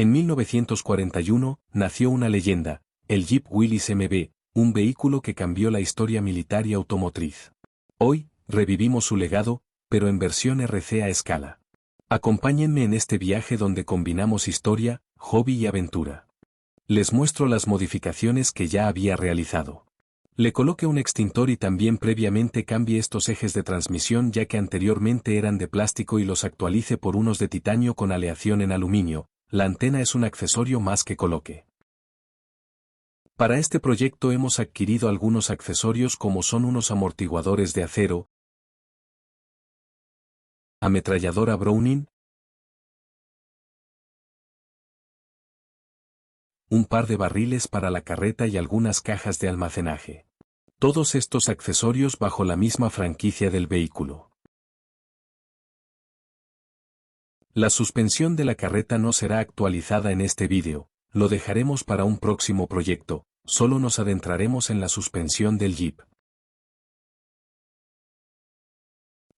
En 1941, nació una leyenda, el Jeep Willys MB, un vehículo que cambió la historia militar y automotriz. Hoy, revivimos su legado, pero en versión RC a escala. Acompáñenme en este viaje donde combinamos historia, hobby y aventura. Les muestro las modificaciones que ya había realizado. Le coloqué un extintor y también previamente cambié estos ejes de transmisión ya que anteriormente eran de plástico y los actualice por unos de titanio con aleación en aluminio. La antena es un accesorio más que coloque. Para este proyecto hemos adquirido algunos accesorios como son unos amortiguadores de acero, ametralladora Browning, un par de barriles para la carreta y algunas cajas de almacenaje. Todos estos accesorios bajo la misma franquicia del vehículo. La suspensión de la carreta no será actualizada en este vídeo, lo dejaremos para un próximo proyecto, solo nos adentraremos en la suspensión del Jeep.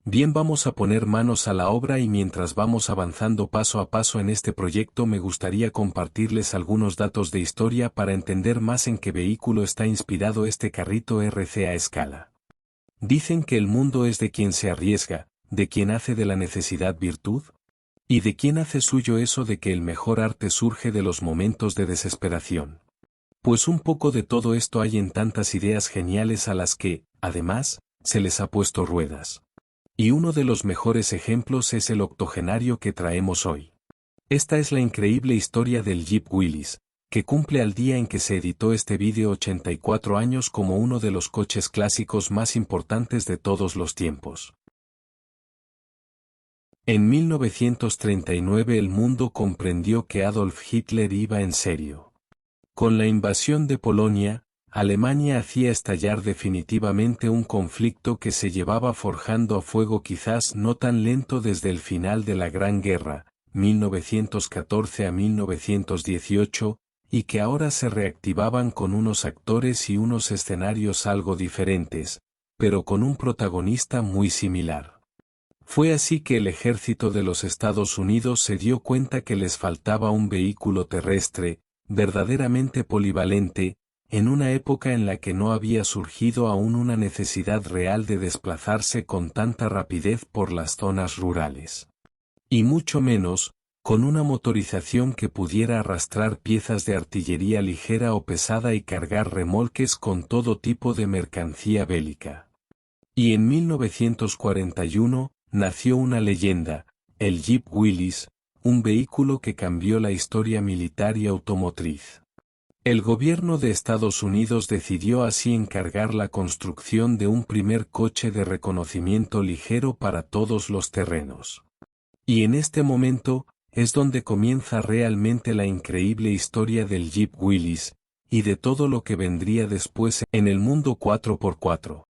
Bien, vamos a poner manos a la obra y mientras vamos avanzando paso a paso en este proyecto me gustaría compartirles algunos datos de historia para entender más en qué vehículo está inspirado este carrito RC a escala. Dicen que el mundo es de quien se arriesga, de quien hace de la necesidad virtud, y de quien hace suyo eso de que el mejor arte surge de los momentos de desesperación. Pues un poco de todo esto hay en tantas ideas geniales a las que, además, se les ha puesto ruedas. Y uno de los mejores ejemplos es el octogenario que traemos hoy. Esta es la increíble historia del Jeep Willys, que cumple al día en que se editó este vídeo 84 años como uno de los coches clásicos más importantes de todos los tiempos. En 1939 el mundo comprendió que Adolf Hitler iba en serio. Con la invasión de Polonia, Alemania hacía estallar definitivamente un conflicto que se llevaba forjando a fuego quizás no tan lento desde el final de la Gran Guerra, 1914 a 1918, y que ahora se reactivaban con unos actores y unos escenarios algo diferentes, pero con un protagonista muy similar. Fue así que el ejército de los Estados Unidos se dio cuenta que les faltaba un vehículo terrestre, verdaderamente polivalente, en una época en la que no había surgido aún una necesidad real de desplazarse con tanta rapidez por las zonas rurales. Y mucho menos, con una motorización que pudiera arrastrar piezas de artillería ligera o pesada y cargar remolques con todo tipo de mercancía bélica. Y en 1941, nació una leyenda, el Jeep Willys, un vehículo que cambió la historia militar y automotriz. El gobierno de Estados Unidos decidió así encargar la construcción de un primer coche de reconocimiento ligero para todos los terrenos. Y en este momento, es donde comienza realmente la increíble historia del Jeep Willys, y de todo lo que vendría después en el mundo 4x4.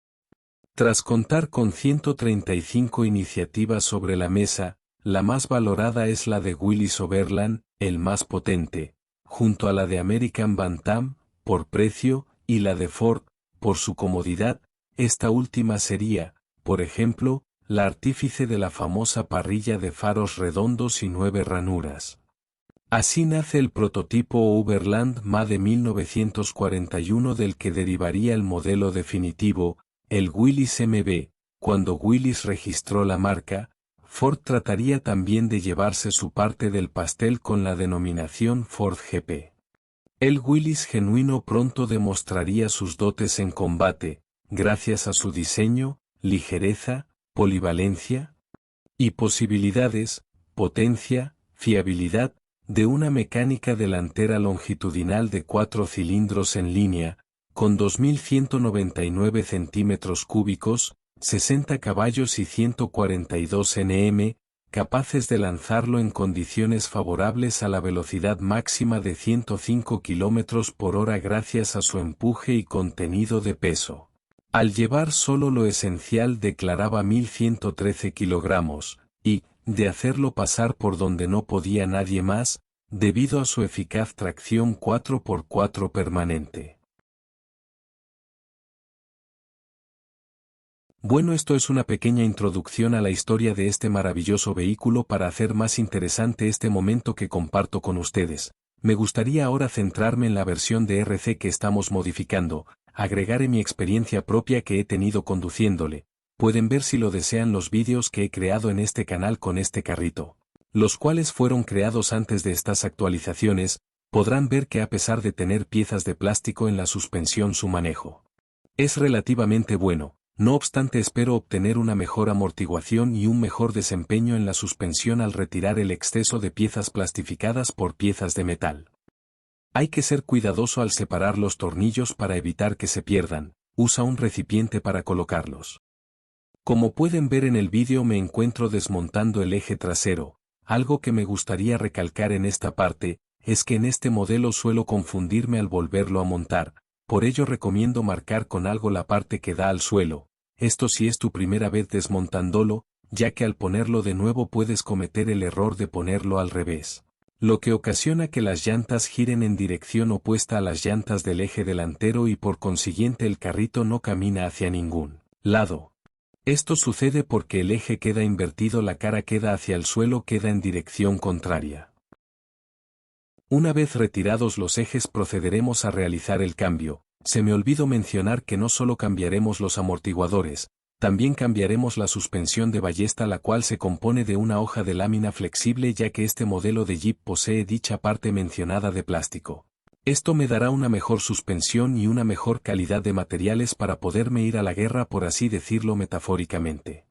Tras contar con 135 iniciativas sobre la mesa, la más valorada es la de Willys Overland, el más potente, junto a la de American Bantam, por precio, y la de Ford, por su comodidad. Esta última sería, por ejemplo, la artífice de la famosa parrilla de faros redondos y 9 ranuras. Así nace el prototipo Overland MA de 1941 del que derivaría el modelo definitivo, el Willys MB. Cuando Willys registró la marca, Ford trataría también de llevarse su parte del pastel con la denominación Ford GP. El Willys genuino pronto demostraría sus dotes en combate, gracias a su diseño, ligereza, polivalencia y posibilidades, potencia, fiabilidad, de una mecánica delantera longitudinal de 4 cilindros en línea, con 2.199 centímetros cúbicos, 60 caballos y 142 Nm, capaces de lanzarlo en condiciones favorables a la velocidad máxima de 105 km por hora gracias a su empuje y contenido de peso. Al llevar solo lo esencial declaraba 1.113 kilogramos, y, de hacerlo pasar por donde no podía nadie más, debido a su eficaz tracción 4x4 permanente. Bueno, esto es una pequeña introducción a la historia de este maravilloso vehículo para hacer más interesante este momento que comparto con ustedes. Me gustaría ahora centrarme en la versión de RC que estamos modificando, agregaré mi experiencia propia que he tenido conduciéndole. Pueden ver si lo desean los vídeos que he creado en este canal con este carrito, los cuales fueron creados antes de estas actualizaciones. Podrán ver que a pesar de tener piezas de plástico en la suspensión, su manejo es relativamente bueno. No obstante, espero obtener una mejor amortiguación y un mejor desempeño en la suspensión al retirar el exceso de piezas plastificadas por piezas de metal. Hay que ser cuidadoso al separar los tornillos para evitar que se pierdan. Usa un recipiente para colocarlos. Como pueden ver en el vídeo, me encuentro desmontando el eje trasero. Algo que me gustaría recalcar en esta parte, es que en este modelo suelo confundirme al volverlo a montar, por ello recomiendo marcar con algo la parte que da al suelo. Esto si es tu primera vez desmontándolo, ya que al ponerlo de nuevo puedes cometer el error de ponerlo al revés, lo que ocasiona que las llantas giren en dirección opuesta a las llantas del eje delantero y por consiguiente el carrito no camina hacia ningún lado. Esto sucede porque el eje queda invertido, la cara queda hacia el suelo, queda en dirección contraria. Una vez retirados los ejes procederemos a realizar el cambio. Se me olvidó mencionar que no solo cambiaremos los amortiguadores, también cambiaremos la suspensión de ballesta, la cual se compone de una hoja de lámina flexible, ya que este modelo de Jeep posee dicha parte mencionada de plástico. Esto me dará una mejor suspensión y una mejor calidad de materiales para poderme ir a la guerra, por así decirlo metafóricamente.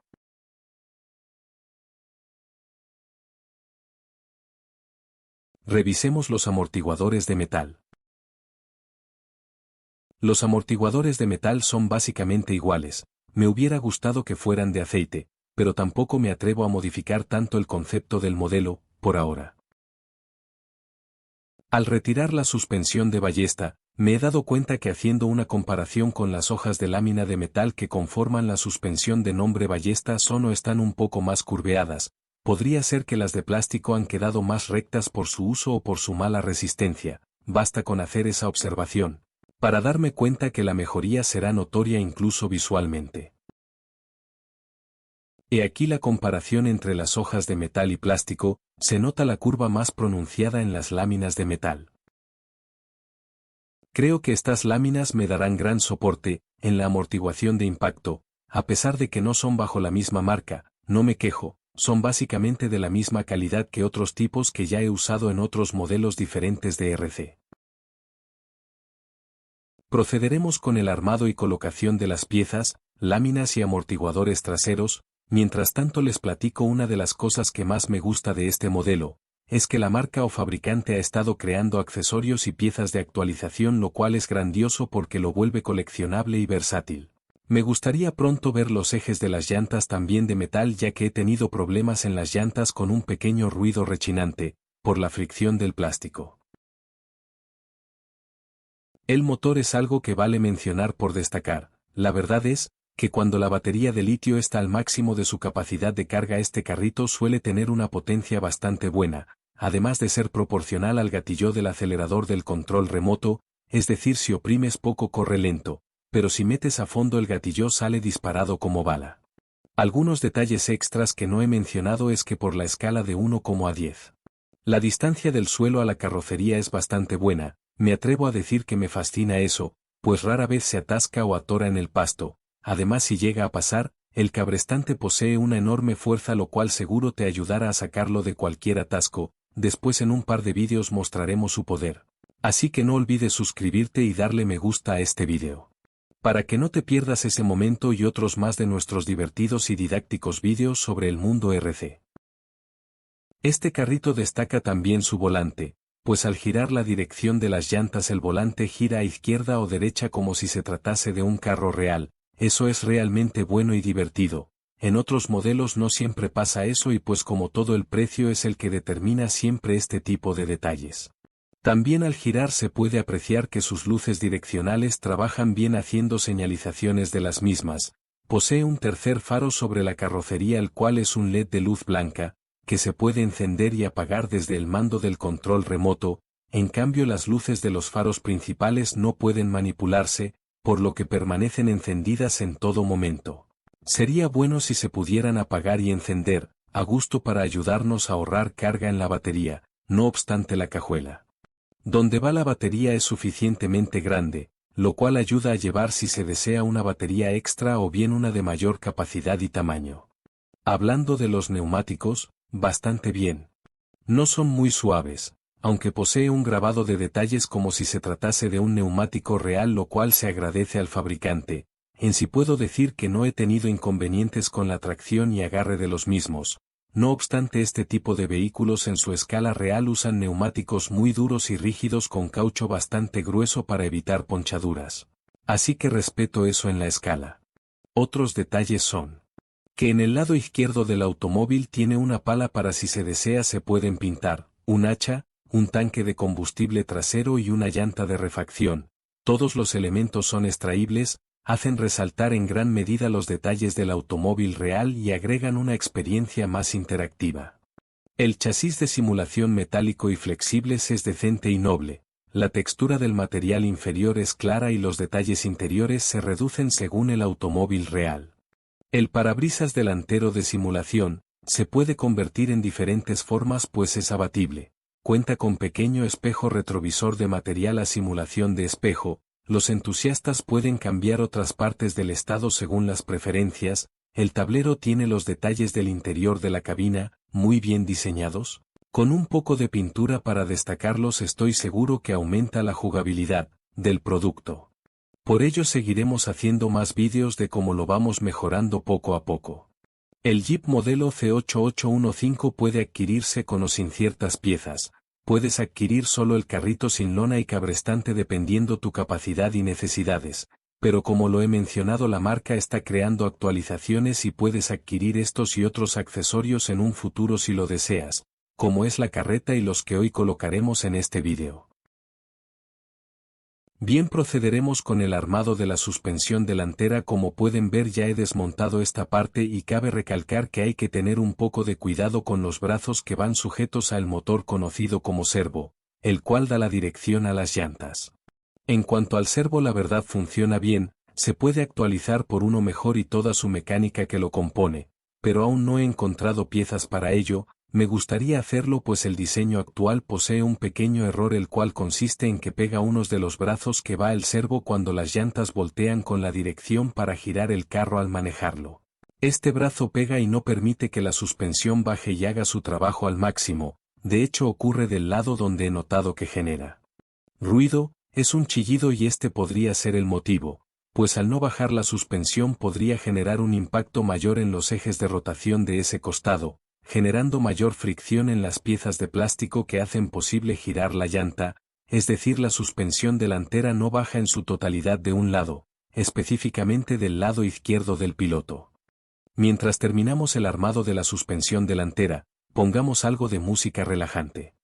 Revisemos los amortiguadores de metal. Los amortiguadores de metal son básicamente iguales. Me hubiera gustado que fueran de aceite, pero tampoco me atrevo a modificar tanto el concepto del modelo, por ahora. Al retirar la suspensión de ballesta, me he dado cuenta que haciendo una comparación con las hojas de lámina de metal que conforman la suspensión de nombre ballesta son o están un poco más curveadas. Podría ser que las de plástico han quedado más rectas por su uso o por su mala resistencia. Basta con hacer esa observación para darme cuenta que la mejoría será notoria incluso visualmente. He aquí la comparación entre las hojas de metal y plástico. Se nota la curva más pronunciada en las láminas de metal. Creo que estas láminas me darán gran soporte en la amortiguación de impacto, a pesar de que no son bajo la misma marca. No me quejo, son básicamente de la misma calidad que otros tipos que ya he usado en otros modelos diferentes de RC. Procederemos con el armado y colocación de las piezas, láminas y amortiguadores traseros. Mientras tanto les platico una de las cosas que más me gusta de este modelo, es que la marca o fabricante ha estado creando accesorios y piezas de actualización, lo cual es grandioso porque lo vuelve coleccionable y versátil. Me gustaría pronto ver los ejes de las llantas también de metal, ya que he tenido problemas en las llantas con un pequeño ruido rechinante, por la fricción del plástico. El motor es algo que vale mencionar por destacar. La verdad es que cuando la batería de litio está al máximo de su capacidad de carga, este carrito suele tener una potencia bastante buena, además de ser proporcional al gatillo del acelerador del control remoto, es decir, si oprimes poco corre lento, pero si metes a fondo el gatillo sale disparado como bala. Algunos detalles extras que no he mencionado es que por la escala de 1,10, la distancia del suelo a la carrocería es bastante buena. Me atrevo a decir que me fascina eso, pues rara vez se atasca o atora en el pasto. Además, si llega a pasar, el cabrestante posee una enorme fuerza, lo cual seguro te ayudará a sacarlo de cualquier atasco. Después en un par de vídeos mostraremos su poder. Así que no olvides suscribirte y darle me gusta a este vídeo, para que no te pierdas ese momento y otros más de nuestros divertidos y didácticos vídeos sobre el mundo RC. Este carrito destaca también su volante, pues al girar la dirección de las llantas el volante gira a izquierda o derecha como si se tratase de un carro real. Eso es realmente bueno y divertido. En otros modelos no siempre pasa eso, y pues como todo el precio es el que determina siempre este tipo de detalles. También al girar se puede apreciar que sus luces direccionales trabajan bien haciendo señalizaciones de las mismas. Posee un tercer faro sobre la carrocería, el cual es un LED de luz blanca, que se puede encender y apagar desde el mando del control remoto. En cambio las luces de los faros principales no pueden manipularse, por lo que permanecen encendidas en todo momento. Sería bueno si se pudieran apagar y encender, a gusto para ayudarnos a ahorrar carga en la batería, no obstante la cajuela donde va la batería es suficientemente grande, lo cual ayuda a llevar si se desea una batería extra o bien una de mayor capacidad y tamaño. Hablando de los neumáticos, bastante bien. No son muy suaves, aunque posee un grabado de detalles como si se tratase de un neumático real, lo cual se agradece al fabricante. En sí puedo decir que no he tenido inconvenientes con la tracción y agarre de los mismos. No obstante, este tipo de vehículos en su escala real usan neumáticos muy duros y rígidos con caucho bastante grueso para evitar ponchaduras. Así que respeto eso en la escala. Otros detalles son que en el lado izquierdo del automóvil tiene una pala para si se desea se pueden pintar, un hacha, un tanque de combustible trasero y una llanta de refacción. Todos los elementos son extraíbles, hacen resaltar en gran medida los detalles del automóvil real y agregan una experiencia más interactiva. El chasis de simulación metálico y flexibles es decente y noble, la textura del material inferior es clara y los detalles interiores se reducen según el automóvil real. El parabrisas delantero de simulación se puede convertir en diferentes formas pues es abatible, cuenta con pequeño espejo retrovisor de material a simulación de espejo. Los entusiastas pueden cambiar otras partes del estado según las preferencias. El tablero tiene los detalles del interior de la cabina, muy bien diseñados. Con un poco de pintura para destacarlos estoy seguro que aumenta la jugabilidad del producto. Por ello seguiremos haciendo más vídeos de cómo lo vamos mejorando poco a poco. El Jeep modelo C8815 puede adquirirse con o sin ciertas piezas. Puedes adquirir solo el carrito sin lona y cabrestante dependiendo tu capacidad y necesidades, pero como lo he mencionado la marca está creando actualizaciones y puedes adquirir estos y otros accesorios en un futuro si lo deseas, como es la carreta y los que hoy colocaremos en este vídeo. Bien, procederemos con el armado de la suspensión delantera. Como pueden ver ya he desmontado esta parte y cabe recalcar que hay que tener un poco de cuidado con los brazos que van sujetos al motor conocido como servo, el cual da la dirección a las llantas. En cuanto al servo la verdad funciona bien, se puede actualizar por uno mejor y toda su mecánica que lo compone, pero aún no he encontrado piezas para ello. Me gustaría hacerlo pues el diseño actual posee un pequeño error el cual consiste en que pega unos de los brazos que va el servo cuando las llantas voltean con la dirección para girar el carro al manejarlo. Este brazo pega y no permite que la suspensión baje y haga su trabajo al máximo, de hecho ocurre del lado donde he notado que genera ruido, es un chillido y este podría ser el motivo, pues al no bajar la suspensión podría generar un impacto mayor en los ejes de rotación de ese costado, generando mayor fricción en las piezas de plástico que hacen posible girar la llanta, es decir, la suspensión delantera no baja en su totalidad de un lado, específicamente del lado izquierdo del piloto. Mientras terminamos el armado de la suspensión delantera, pongamos algo de música relajante.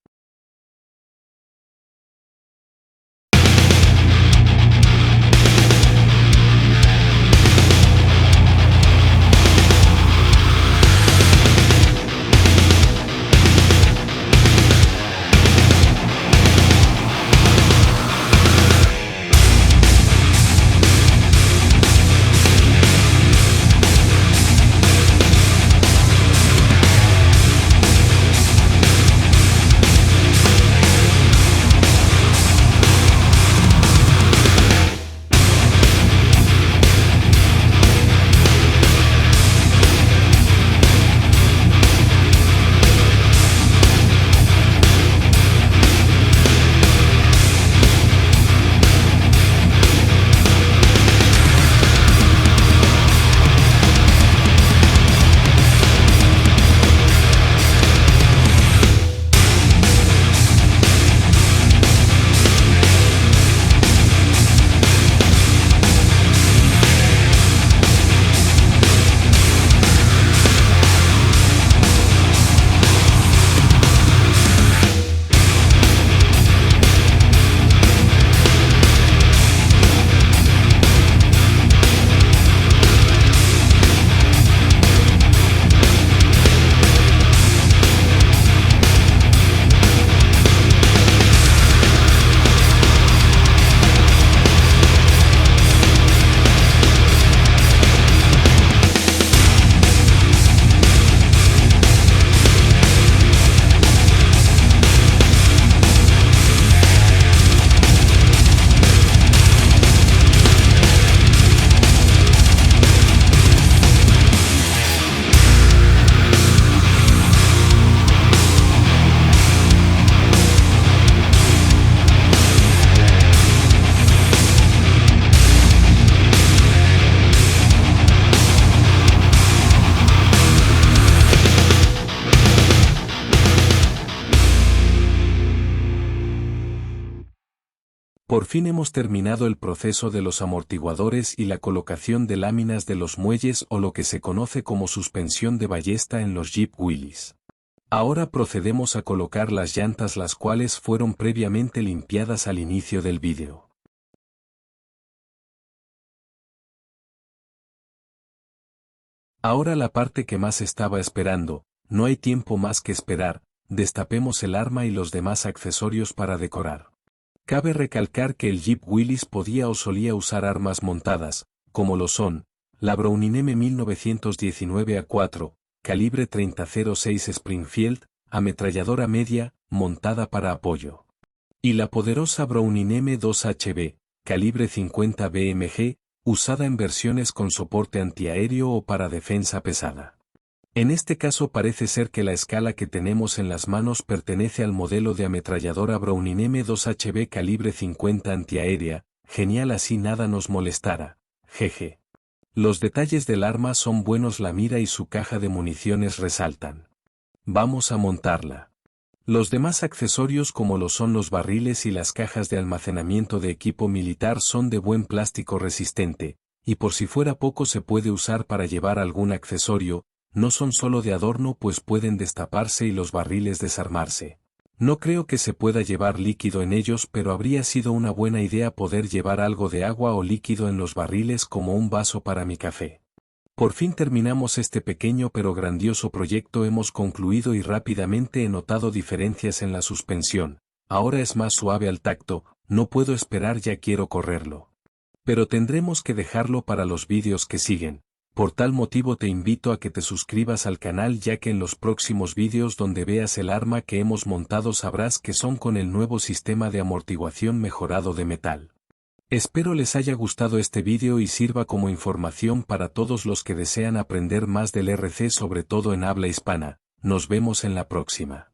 Por fin hemos terminado el proceso de los amortiguadores y la colocación de láminas de los muelles o lo que se conoce como suspensión de ballesta en los Jeep Willys. Ahora procedemos a colocar las llantas, las cuales fueron previamente limpiadas al inicio del vídeo. Ahora la parte que más estaba esperando, no hay tiempo más que esperar, destapemos el arma y los demás accesorios para decorar. Cabe recalcar que el Jeep Willys podía o solía usar armas montadas, como lo son, la Browning M1919 A4, calibre 30.06 Springfield, ametralladora media, montada para apoyo. Y la poderosa Browning M2HB, calibre 50 BMG, usada en versiones con soporte antiaéreo o para defensa pesada. En este caso parece ser que la escala que tenemos en las manos pertenece al modelo de ametralladora Browning M2HB calibre 50 antiaérea, genial, así nada nos molestara, jeje. Los detalles del arma son buenos, la mira y su caja de municiones resaltan. Vamos a montarla. Los demás accesorios, como lo son los barriles y las cajas de almacenamiento de equipo militar, son de buen plástico resistente, y por si fuera poco se puede usar para llevar algún accesorio, no son solo de adorno pues pueden destaparse y los barriles desarmarse. No creo que se pueda llevar líquido en ellos, pero habría sido una buena idea poder llevar algo de agua o líquido en los barriles, como un vaso para mi café. Por fin terminamos este pequeño pero grandioso proyecto, hemos concluido y rápidamente he notado diferencias en la suspensión, ahora es más suave al tacto, no puedo esperar, ya quiero correrlo. Pero tendremos que dejarlo para los vídeos que siguen. Por tal motivo te invito a que te suscribas al canal, ya que en los próximos vídeos donde veas el arma que hemos montado sabrás que son con el nuevo sistema de amortiguación mejorado de metal. Espero les haya gustado este vídeo y sirva como información para todos los que desean aprender más del RC, sobre todo en habla hispana. Nos vemos en la próxima.